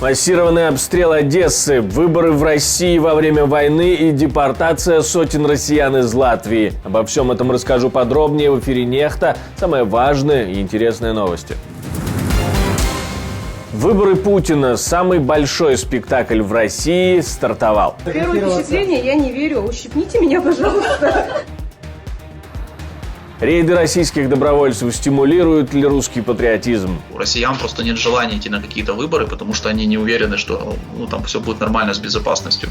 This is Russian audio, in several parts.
Массированный обстрел Одессы, выборы в России во время войны и депортация сотен россиян из Латвии. Обо всем этом расскажу подробнее в эфире Нехта. Самые важные и интересные новости. Выборы Путина, самый большой спектакль в России, стартовал. Первое впечатление, я не верю. Ущипните меня, пожалуйста. Рейды российских добровольцев стимулируют ли русский патриотизм? У россиян просто нет желания идти на какие-то выборы, потому что они не уверены, что там все будет нормально с безопасностью.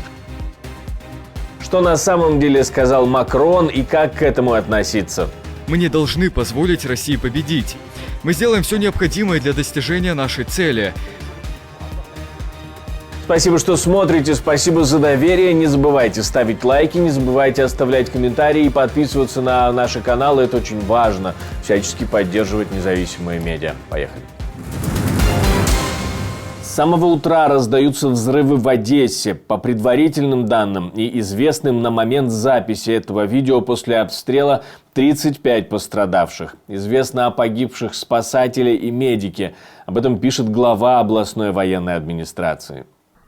Что на самом деле сказал Макрон и как к этому относиться? Мы не должны позволить России победить. Мы сделаем все необходимое для достижения нашей цели. Спасибо, что смотрите, спасибо за доверие. Не забывайте ставить лайки, не забывайте оставлять комментарии и подписываться на наши каналы. Это очень важно. Всячески поддерживать независимые медиа. Поехали. С самого утра раздаются взрывы в Одессе. По предварительным данным и известным на момент записи этого видео после обстрела 35 пострадавших. Известно о погибших спасателе и медике. Об этом пишет глава областной военной администрации.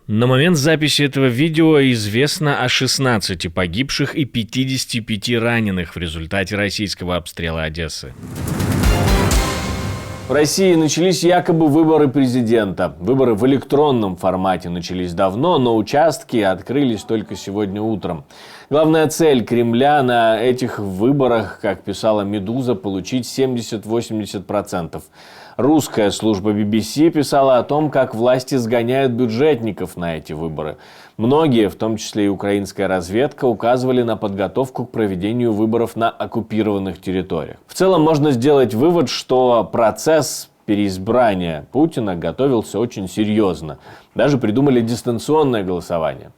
На момент записи этого видео известно о 16 погибших и 55 раненых в результате российского обстрела Одессы. В России начались якобы выборы президента. Выборы в электронном формате начались давно, но участки открылись только сегодня утром. Главная цель Кремля на этих выборах, как писала «Медуза», получить 70-80%. Русская служба BBC писала о том, как власти сгоняют бюджетников на эти выборы. Многие, в том числе и украинская разведка, указывали на подготовку к проведению выборов на оккупированных территориях. В целом можно сделать вывод, что процесс переизбрания Путина готовился очень серьезно. Даже придумали дистанционное голосование.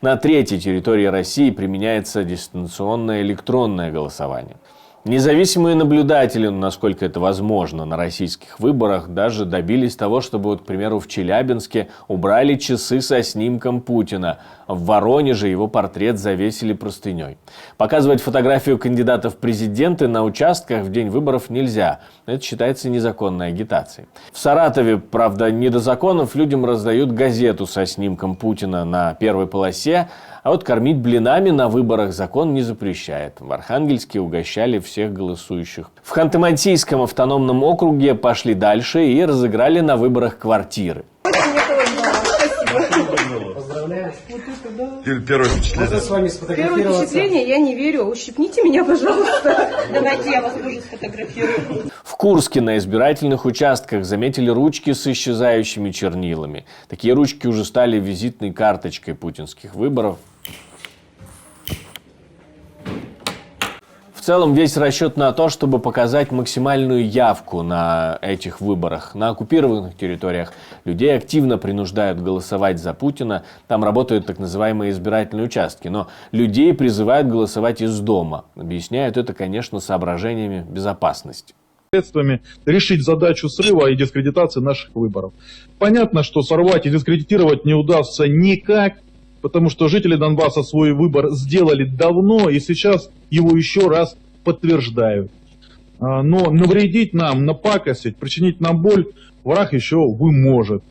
На третьей территории России применяется дистанционное электронное голосование. Независимые наблюдатели, насколько это возможно, на российских выборах даже добились того, чтобы, к примеру, в Челябинске убрали часы со снимком Путина. В Воронеже его портрет завесили простыней. Показывать фотографию кандидатов в президенты на участках в день выборов нельзя. Это считается незаконной агитацией. В Саратове, правда, не до законов, людям раздают газету со снимком Путина на первой полосе, а вот кормить блинами на выборах закон не запрещает. В Архангельске угощали всех голосующих. В Ханты-Мансийском автономном округе пошли дальше и разыграли на выборах квартиры. Поздравляю. Первое впечатление. Первое впечатление, я не верю. Ущипните меня, пожалуйста. Давайте я вас тоже сфотографирую. В Курске на избирательных участках заметили ручки с исчезающими чернилами. Такие ручки уже стали визитной карточкой путинских выборов. В целом весь расчет на то, чтобы показать максимальную явку на этих выборах. На оккупированных территориях людей активно принуждают голосовать за Путина. Там работают так называемые избирательные участки. Но людей призывают голосовать из дома. Объясняют это, конечно, соображениями безопасности. Средствами решить задачу срыва и дискредитации наших выборов. Понятно, что сорвать и дискредитировать не удастся никак, потому что жители Донбасса свой выбор сделали давно и сейчас его еще раз подтверждают. Но навредить нам, напакостить, причинить нам боль враг еще может.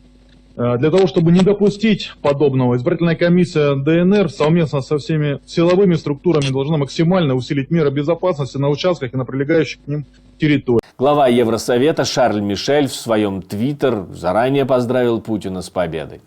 Для того, чтобы не допустить подобного, избирательная комиссия ДНР совместно со всеми силовыми структурами должна максимально усилить меры безопасности на участках и на прилегающих к ним территориях. Глава Евросовета Шарль Мишель в своем твиттер заранее поздравил Путина с победой.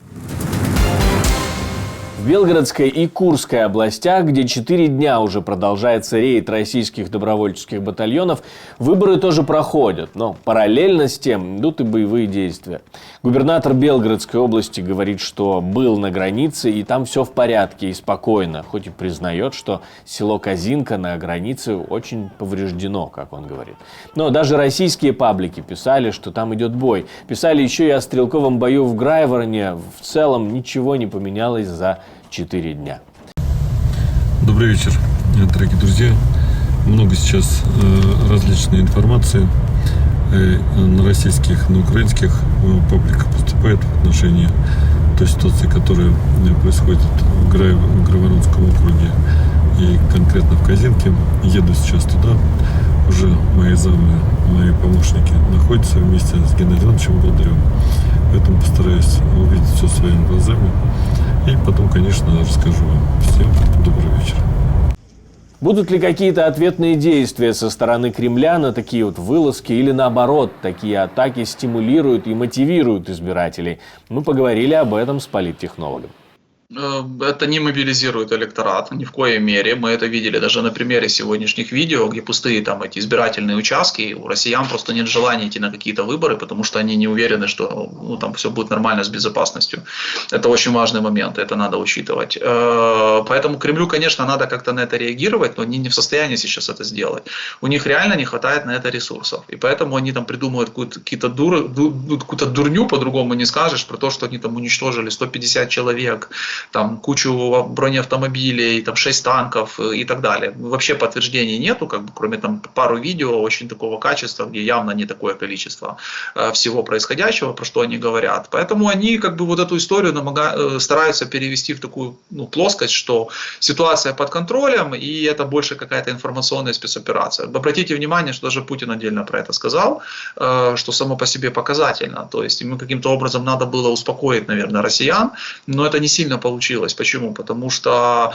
В Белгородской и Курской областях, где 4 дня уже продолжается рейд российских добровольческих батальонов, выборы тоже проходят, но параллельно с тем идут и боевые действия. Губернатор Белгородской области говорит, что был на границе и там все в порядке и спокойно, хоть и признает, что село Козинка на границе очень повреждено, как он говорит. Но даже российские паблики писали, что там идет бой. Писали еще и о стрелковом бою в Грайвороне. В целом ничего не поменялось за 4 дня. Добрый вечер, дорогие друзья. Много сейчас различной информации на российских, на украинских пабликах поступает в отношении той ситуации, которая происходит в Грайворонском округе и конкретно в Козинке. Еду сейчас туда. Уже мои замы, мои помощники находятся вместе с Геннадием Ивановичем Болдыревым. Поэтому постараюсь увидеть все своими глазами. И потом, конечно, расскажу вам. Всем добрый вечер. Будут ли какие-то ответные действия со стороны Кремля на такие вот вылазки или наоборот, такие атаки стимулируют и мотивируют избирателей? Мы поговорили об этом с политтехнологом. Это не мобилизирует электорат ни в коей мере. Мы это видели даже на примере сегодняшних видео, где пустые там эти избирательные участки. У россиян просто нет желания идти на какие-то выборы, потому что они не уверены, что там все будет нормально с безопасностью. Это очень важный момент, это надо учитывать. Поэтому Кремлю, конечно, надо как-то на это реагировать, но они не в состоянии сейчас это сделать. У них реально не хватает на это ресурсов. И поэтому они там придумывают какую-то дурню, по-другому не скажешь, про то, что они там уничтожили 150 человек, там кучу бронеавтомобилей, там 6 танков и так далее. Вообще подтверждений нету, как бы, кроме там пару видео очень такого качества, где явно не такое количество всего происходящего, про что они говорят. Поэтому они как бы вот эту историю стараются перевести в такую плоскость, что ситуация под контролем и это больше какая-то информационная спецоперация. Обратите внимание, что даже Путин отдельно про это сказал, что само по себе показательно. То есть ему каким-то образом надо было успокоить, наверное, россиян, но это не сильно получилось. Почему? Потому что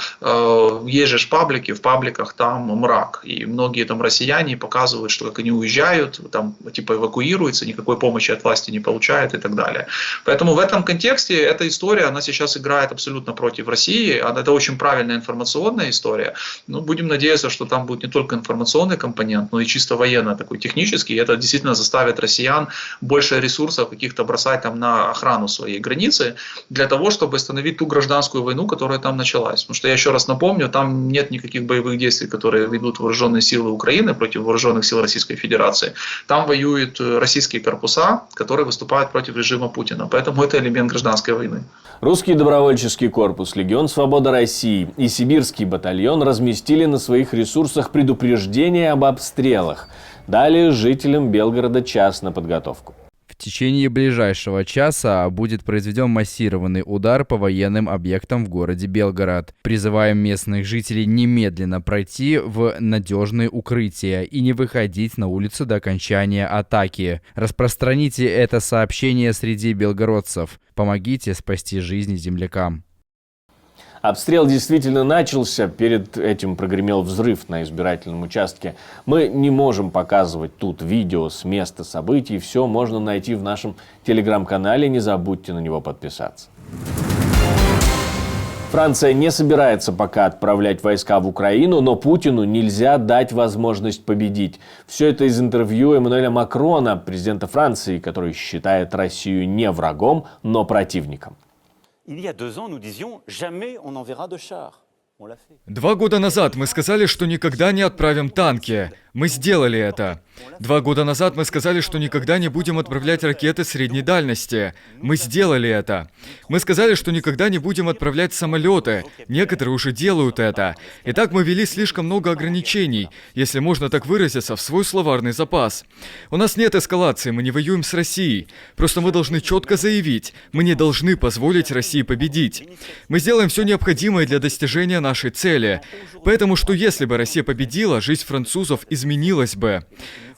есть же паблики, в пабликах там мрак. И многие там россияне показывают, что как они уезжают, там типа эвакуируются, никакой помощи от власти не получают и так далее. Поэтому в этом контексте эта история, она сейчас играет абсолютно против России. Это очень правильная информационная история. Но будем надеяться, что там будет не только информационный компонент, но и чисто военно такой технический. И это действительно заставит россиян больше ресурсов каких-то бросать там на охрану своей границы для того, чтобы остановить ту гражданскую войну, которая там началась. Потому что я еще раз напомню, там нет никаких боевых действий, которые ведут вооруженные силы Украины против вооруженных сил Российской Федерации. Там воюют российские корпуса, которые выступают против режима Путина. Поэтому это элемент гражданской войны. Русский добровольческий корпус, Легион Свобода России и Сибирский батальон разместили на своих ресурсах предупреждение об обстрелах. Дали жителям Белгорода час на подготовку. В течение ближайшего часа будет произведен массированный удар по военным объектам в городе Белгород. Призываем местных жителей немедленно пройти в надежные укрытия и не выходить на улицу до окончания атаки. Распространите это сообщение среди белгородцев. Помогите спасти жизни землякам. Обстрел действительно начался, перед этим прогремел взрыв на избирательном участке. Мы не можем показывать тут видео с места событий, все можно найти в нашем телеграм-канале, не забудьте на него подписаться. Франция не собирается пока отправлять войска в Украину, но Путину нельзя дать возможность победить. Все это из интервью Эммануэля Макрона, президента Франции, который считает Россию не врагом, но противником. Il y a 2 ans, nous disions jamais on n'enverra de chars. 2 года назад мы сказали, что никогда не отправим танки. Мы сделали это. 2 года назад мы сказали, что никогда не будем отправлять ракеты средней дальности. Мы сделали это. Мы сказали, что никогда не будем отправлять самолеты. Некоторые уже делают это. Итак, мы ввели слишком много ограничений, если можно так выразиться, в свой словарный запас. У нас нет эскалации, мы не воюем с Россией. Просто мы должны четко заявить, мы не должны позволить России победить. Мы сделаем все необходимое для достижения нашей цели. Поэтому что если бы Россия победила, жизнь французов изменилась бы.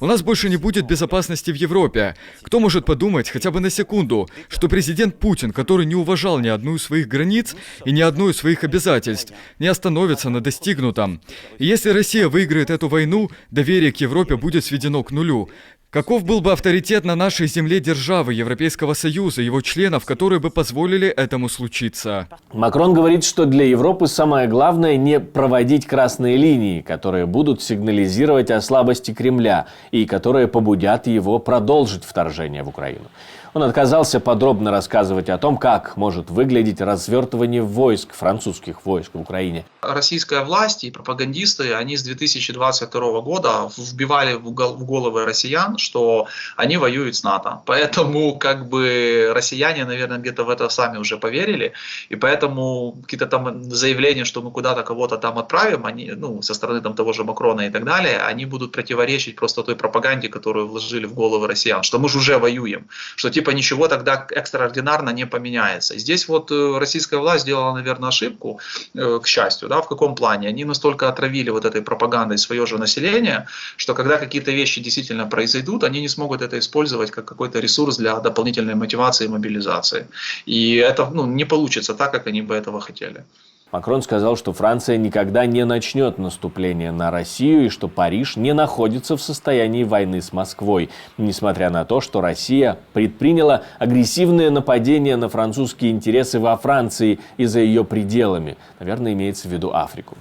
У нас больше не будет безопасности в Европе. Кто может подумать хотя бы на секунду, что президент Путин, который не уважал ни одну из своих границ и ни одно из своих обязательств, не остановится на достигнутом. И если Россия выиграет эту войну, доверие к Европе будет сведено к нулю. Каков был бы авторитет на нашей земле державы Европейского Союза, его членов, которые бы позволили этому случиться? Макрон говорит, что для Европы самое главное не проводить красные линии, которые будут сигнализировать о слабости Кремля и которые побудят его продолжить вторжение в Украину. Он отказался подробно рассказывать о том, как может выглядеть развертывание войск, французских войск в Украине. Российская власть и пропагандисты, они с 2022 года вбивали в головы россиян, что они воюют с НАТО. Поэтому как бы россияне, наверное, где-то в это сами уже поверили. И поэтому какие-то там заявления, что мы куда-то кого-то там отправим, они, со стороны там того же Макрона и так далее, они будут противоречить просто той пропаганде, которую вложили в головы россиян, что мы же уже воюем. Что типа типа ничего тогда экстраординарно не поменяется. Здесь вот российская власть сделала, наверное, ошибку, к счастью, да, в каком плане? Они настолько отравили вот этой пропагандой свое же население, что когда какие-то вещи действительно произойдут, они не смогут это использовать как какой-то ресурс для дополнительной мотивации и мобилизации. И это не получится так, как они бы этого хотели. Макрон сказал, что Франция никогда не начнет наступление на Россию и что Париж не находится в состоянии войны с Москвой, несмотря на то, что Россия предприняла агрессивное нападение на французские интересы во Франции и за ее пределами. Наверное, имеется в виду Африку.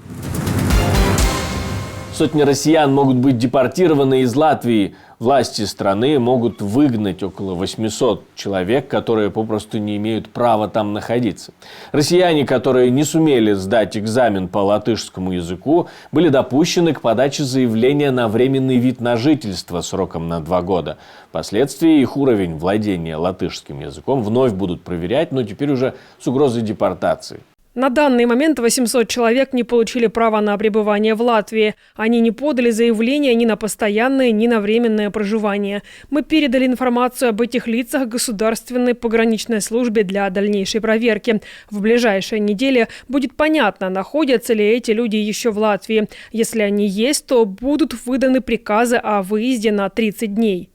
Сотни россиян могут быть депортированы из Латвии. Власти страны могут выгнать около 800 человек, которые попросту не имеют права там находиться. Россияне, которые не сумели сдать экзамен по латышскому языку, были допущены к подаче заявления на временный вид на жительство сроком на 2 года. Впоследствии их уровень владения латышским языком вновь будут проверять, но теперь уже с угрозой депортации. На данный момент 800 человек не получили права на пребывание в Латвии. Они не подали заявление ни на постоянное, ни на временное проживание. Мы передали информацию об этих лицах Государственной пограничной службе для дальнейшей проверки. В ближайшие недели будет понятно, находятся ли эти люди еще в Латвии. Если они есть, то будут выданы приказы о выезде на 30 дней.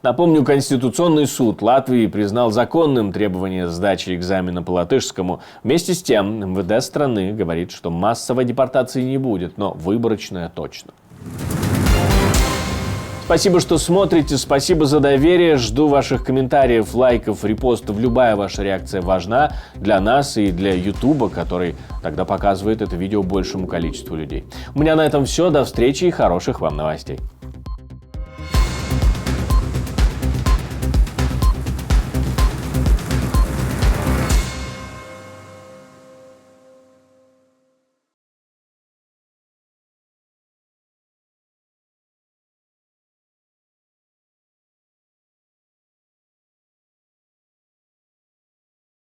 Напомню, Конституционный суд Латвии признал законным требование сдачи экзамена по латышскому. Вместе с тем, МВД страны говорит, что массовой депортации не будет, но выборочная точно. Спасибо, что смотрите, спасибо за доверие. Жду ваших комментариев, лайков, репостов. Любая ваша реакция важна для нас и для Ютуба, который тогда показывает это видео большему количеству людей. У меня на этом все. До встречи и хороших вам новостей.